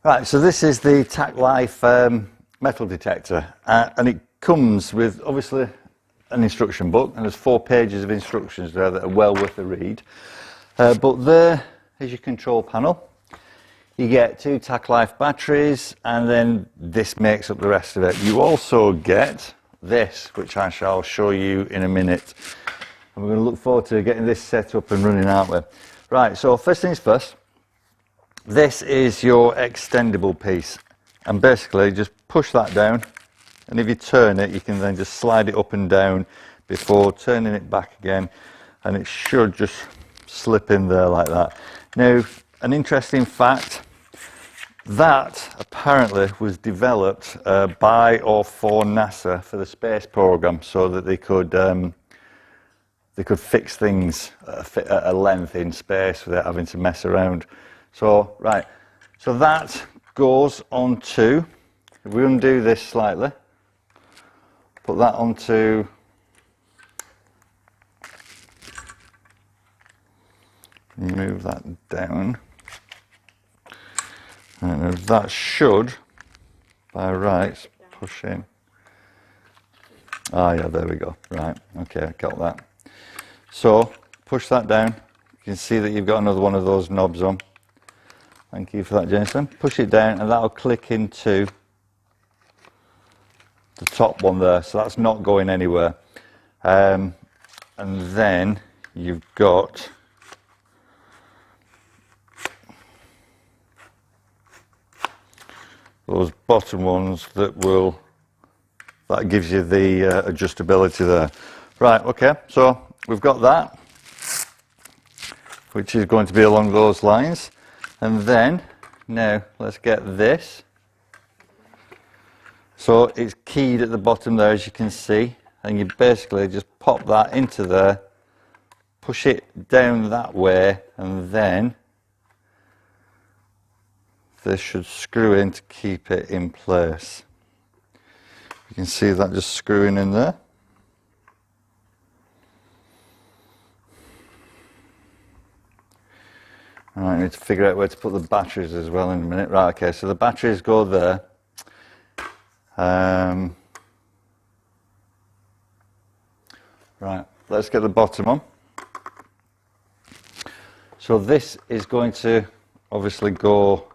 Right, so this is the Tack Life metal detector, and it comes with obviously an instruction book, and there's 4 pages of instructions there that are well worth a read. But there is your control panel. You get 2 Tack Life batteries, and then this makes up the rest of it. You also get this, which I shall show you in a minute. And we're going to look forward to getting this set up and running, aren't we? Right, so first things first. This is your extendable piece, and basically just push that down, and if you turn it you can then just slide it up and down before turning it back again, and it should just slip in there like that. Now, an interesting fact, that apparently was developed by or for NASA for the space program, so that they could fix things at a length in space without having to mess around. So, right, so that goes onto, if we undo this slightly, put that onto, move that down, and that should, by rights, push in. Ah, yeah, there we go. Right, okay, I got that. So, push that down. You can see that you've got another one of those knobs on. Thank you for that, Jason. Push it down and that'll click into the top one there, so that's not going anywhere. And then you've got those bottom ones that gives you the adjustability there. Right, okay, so we've got that, which is going to be along those lines. And then, now, let's get this. So it's keyed at the bottom there, as you can see, and you basically just pop that into there, push it down that way, and then this should screw in to keep it in place. You can see that just screwing in there. Right, I need to figure out where to put the batteries as well in a minute. Right, okay, so the batteries go there. Right, let's get the bottom on. So this is going to obviously go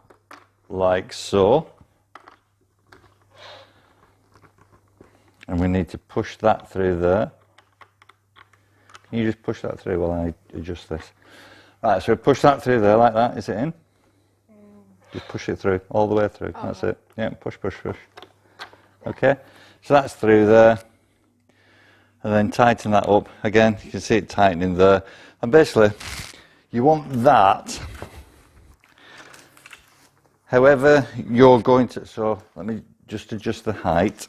like so. And we need to push that through there. Can you just push that through while I adjust this? Right, so push that through there like that. Is it in? Just push it through, all the way through. Oh. That's it. Yeah, push, push, push. Okay, so that's through there. And then tighten that up. Again, you can see it tightening there. And basically, you want that, however you're going to, so let me just adjust the height.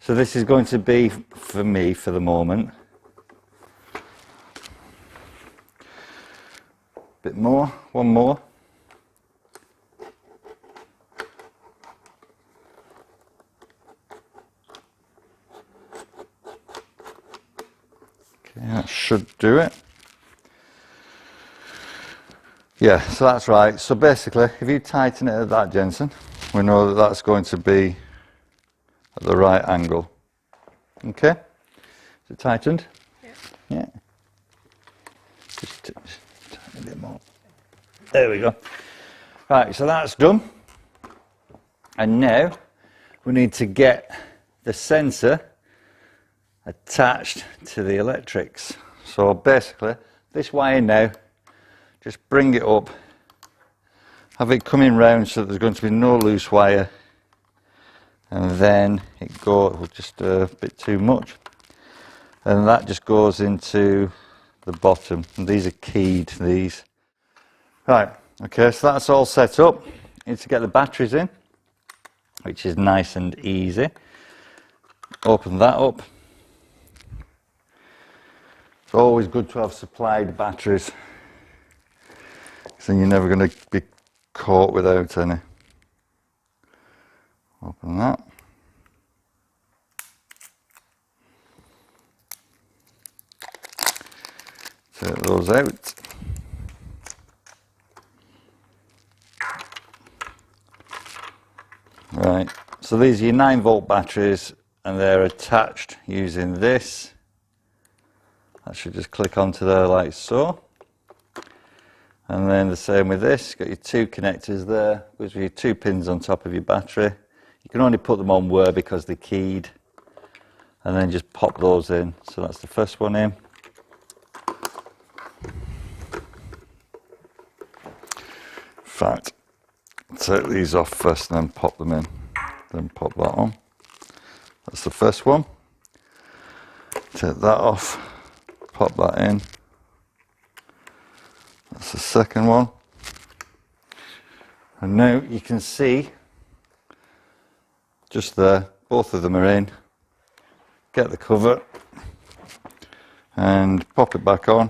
So this is going to be, for me, for the moment, bit more, one more. Okay, that should do it. Yeah, so that's right. So basically, if you tighten it at that, Jensen, we know that that's going to be at the right angle. Okay? Is it tightened? Yeah. Yeah. Just tighten a bit more. There we go. Right, so that's done. And now we need to get the sensor attached to the electrics. So basically, this wire now, just bring it up, have it coming round so that there's going to be no loose wire, and then it goes just a bit too much, and that just goes into the bottom, and these are keyed, these. Right, okay, so that's all set up. You need to get the batteries in, which is nice and easy. Open that up. It's always good to have supplied batteries, because then you're never going to be caught without any. Open that. Take those out. So these are your 9-volt batteries, and they're attached using this. I should just click onto there like so. And then the same with this, got your 2 connectors there, with your 2 pins on top of your battery. You can only put them on where because they're keyed. And then just pop those in. So that's the first one in. In fact, take these off first and then pop them in. Then pop that on. That's the first one. Take that off, pop that in. That's the second one. And now you can see, just there, both of them are in. Get the cover and pop it back on.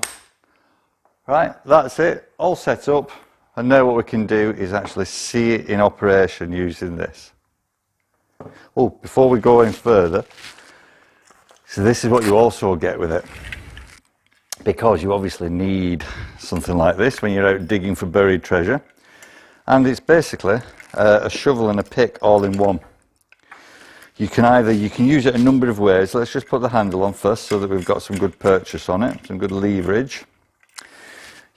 Right, that's it, all set up. And now what we can do is actually see it in operation using this. Oh, before we go any further, so this is what you also get with it. Because you obviously need something like this when you're out digging for buried treasure. And it's basically a shovel and a pick all in one. You can use it a number of ways. Let's just put the handle on first so that we've got some good purchase on it, some good leverage.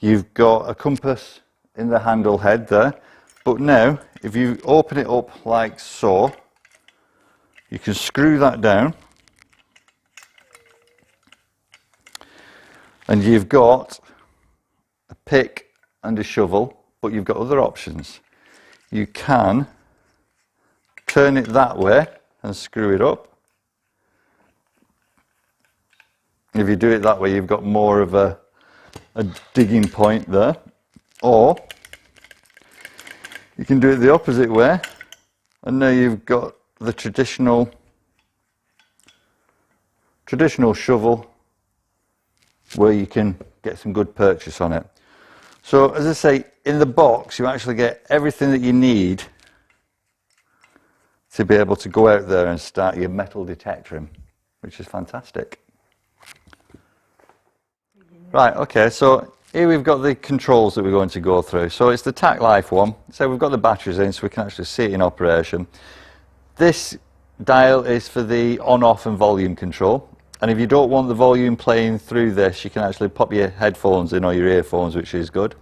You've got a compass in the handle head there. But now, if you open it up like so, you can screw that down. And you've got a pick and a shovel, but you've got other options. You can turn it that way and screw it up. If you do it that way, you've got more of a digging point there. Or you can do it the opposite way, and now you've got the traditional shovel where you can get some good purchase on it. So as I say, in the box you actually get everything that you need to be able to go out there and start your metal detectoring, which is fantastic. Right, okay, so here we've got the controls that we're going to go through. So it's the Tac Life one. So we've got the batteries in so we can actually see it in operation. This dial is for the on-off and volume control. And if you don't want the volume playing through this, you can actually pop your headphones in or your earphones, which is good.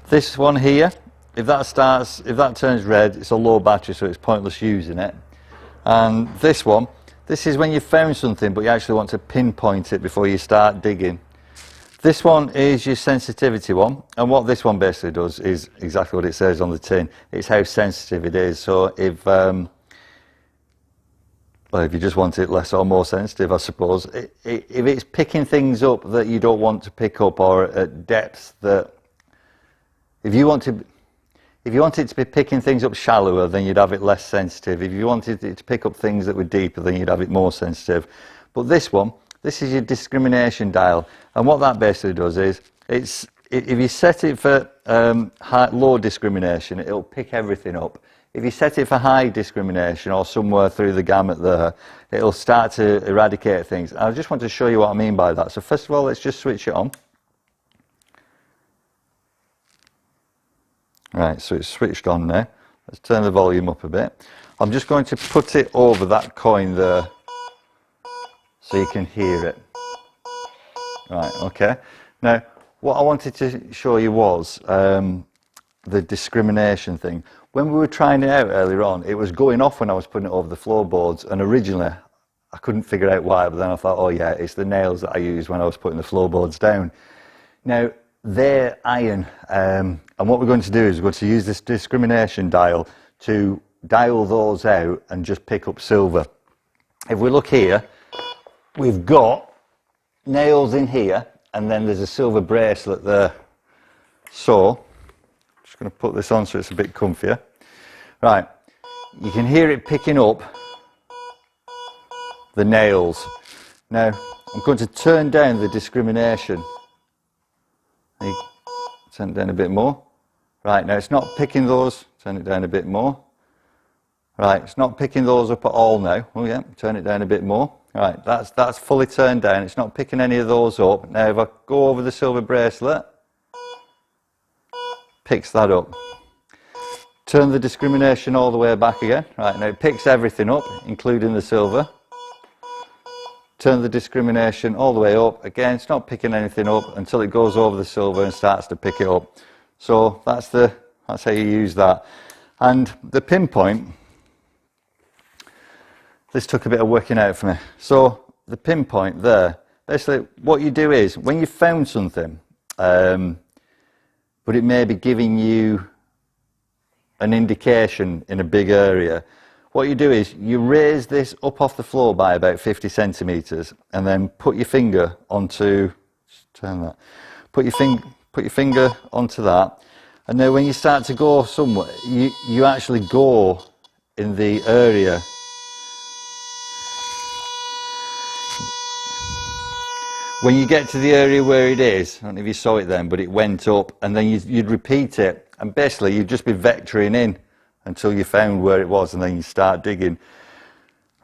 This one here, if that turns red, it's a low battery, so it's pointless using it. And this one, this is when you've found something, but you actually want to pinpoint it before you start digging. This one is your sensitivity one, and what this one basically does is exactly what it says on the tin. It's how sensitive it is. So if well, if you just want it less or more sensitive, I suppose. If it's picking things up that you don't want to pick up, or at depths that, if you want it to be picking things up shallower, then you'd have it less sensitive. If you wanted it to pick up things that were deeper, then you'd have it more sensitive. But this one, this is your discrimination dial, and what that basically does is, if you set it for low discrimination, it'll pick everything up. If you set it for high discrimination or somewhere through the gamut there, it'll start to eradicate things. And I just want to show you what I mean by that. So first of all, let's just switch it on. Right, so it's switched on now. Let's turn the volume up a bit. I'm just going to put it over that coin there so you can hear it. Right, okay. Now, what I wanted to show you was the discrimination thing. When we were trying it out earlier on, it was going off when I was putting it over the floorboards, and originally I couldn't figure out why, but then I thought, oh yeah, it's the nails that I used when I was putting the floorboards down. Now, they're iron, and what we're going to do is we're going to use this discrimination dial to dial those out and just pick up silver. If we look here, we've got nails in here, and then there's a silver bracelet there. So, just going to put this on so it's a bit comfier. Right, you can hear it picking up the nails. Now, I'm going to turn down the discrimination. Turn it down a bit more. Right, now it's not picking those. Turn it down a bit more. Right, it's not picking those up at all now. Oh yeah, turn it down a bit more. Right, that's fully turned down. It's not picking any of those up. Now if I go over the silver bracelet, picks that up. Turn the discrimination all the way back again. Right, now it picks everything up, including the silver. Turn the discrimination all the way up. Again, it's not picking anything up until it goes over the silver and starts to pick it up. So that's how you use that. And the pinpoint, this took a bit of working out for me. So the pinpoint there, basically what you do is, when you've found something, but it may be giving you an indication in a big area, what you do is you raise this up off the floor by about 50 centimetres and then put your finger onto, turn that, put your finger onto that, and then when you start to go somewhere, you actually go in the area. When you get to the area where it is, I don't know if you saw it then, but it went up, and then you'd repeat it, and basically you'd just be vectoring in until you found where it was, and then you start digging.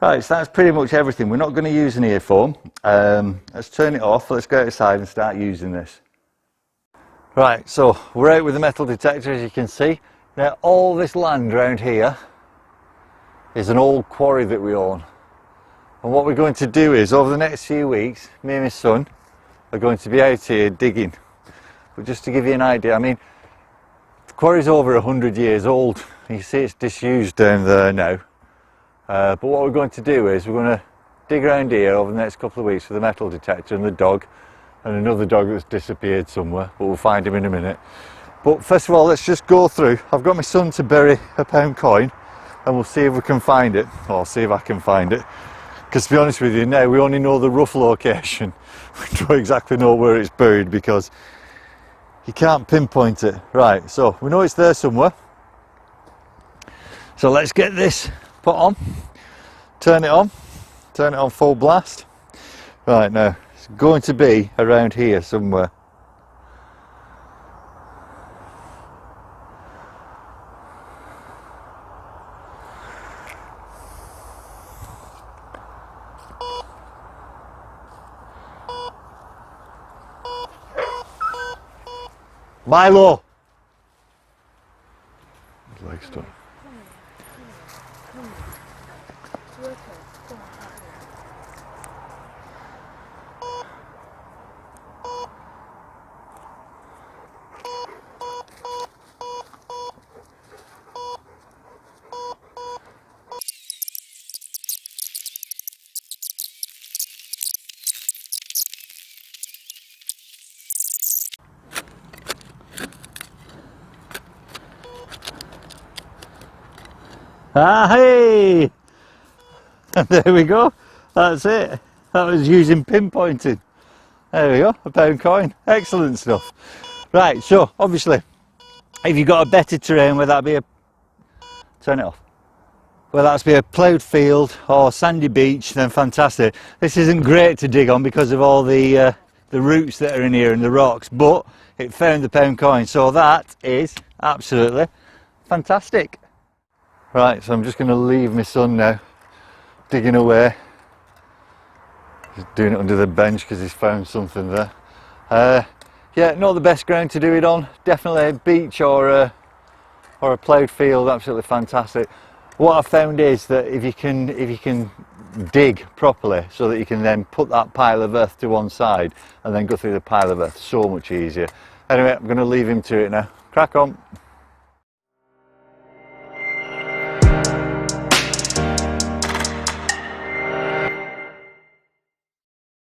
Right, so that's pretty much everything. We're not going to use an earphone. Let's turn it off, let's go outside and start using this. Right, so we're out with the metal detector, as you can see. Now all this land around here is an old quarry that we own. And what we're going to do is, over the next few weeks, me and my son are going to be out here digging. But just to give you an idea, I mean, the quarry's over 100 years old. You see it's disused down there now. But what we're going to do is, we're going to dig around here over the next couple of weeks with the metal detector and the dog, and another dog that's disappeared somewhere, but we'll find him in a minute. But first of all, let's just go through. I've got my son to bury a £1 coin, and we'll see if we can find it, or see if I can find it. Because to be honest with you, now we only know the rough location. We don't exactly know where it's buried because you can't pinpoint it. Right, so we know it's there somewhere. So let's get this put on, turn it on full blast. Right, now it's going to be around here somewhere. Milo! His leg's done. Ah, hey! And there we go. That's it. That was using pinpointing. There we go, a £1 coin. Excellent stuff. Right, so obviously, if you've got a better terrain where that be a, turn it off, where that's be a ploughed field or sandy beach, then fantastic. This isn't great to dig on because of all the roots that are in here and the rocks, but it found the £1 coin, so that is absolutely fantastic. Right, so I'm just going to leave my son now, digging away. He's doing it under the bench because he's found something there. Yeah, not the best ground to do it on. Definitely a beach or a ploughed field, absolutely fantastic. What I've found is that if you can dig properly, so that you can then put that pile of earth to one side and then go through the pile of earth, so much easier. Anyway, I'm going to leave him to it now. Crack on.